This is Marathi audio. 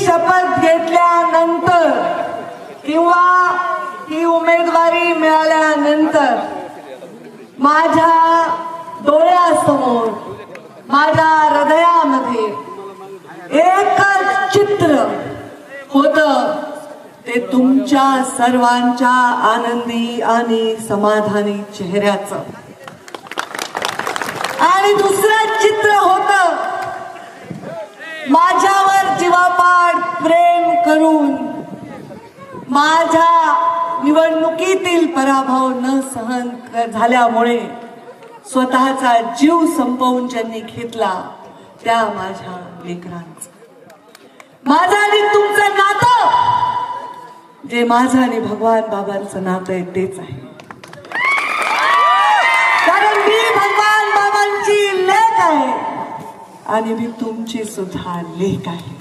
शपथ घेतल्यानंतर किंवा ही उमेदवारी मिळाल्यानंतर माझ्या डोळ्यासमोर माझ्या हृदयामध्ये एकच चित्र होतं, ते तुमच्या सर्वांच्या आनंदी आणि समाधानी चेहऱ्याचं. आणि दुसरं चित्र होतं माझ्यावर जीवापाड प्रेम करून माझ्या निवडणुकीतील पराभव न सहन झाल्यामुळे स्वतःचा जीव संपवून ज्यांनी घेतला त्या माझ्या लेकरांचं. माझं आणि तुमचं नातं जे माझं आणि भगवान बाबांचं नातं आहे तेच आहे. कारण मी भगवान बाबांची लेक आहे आणि मी तुमची सुद्धा लेक आहे.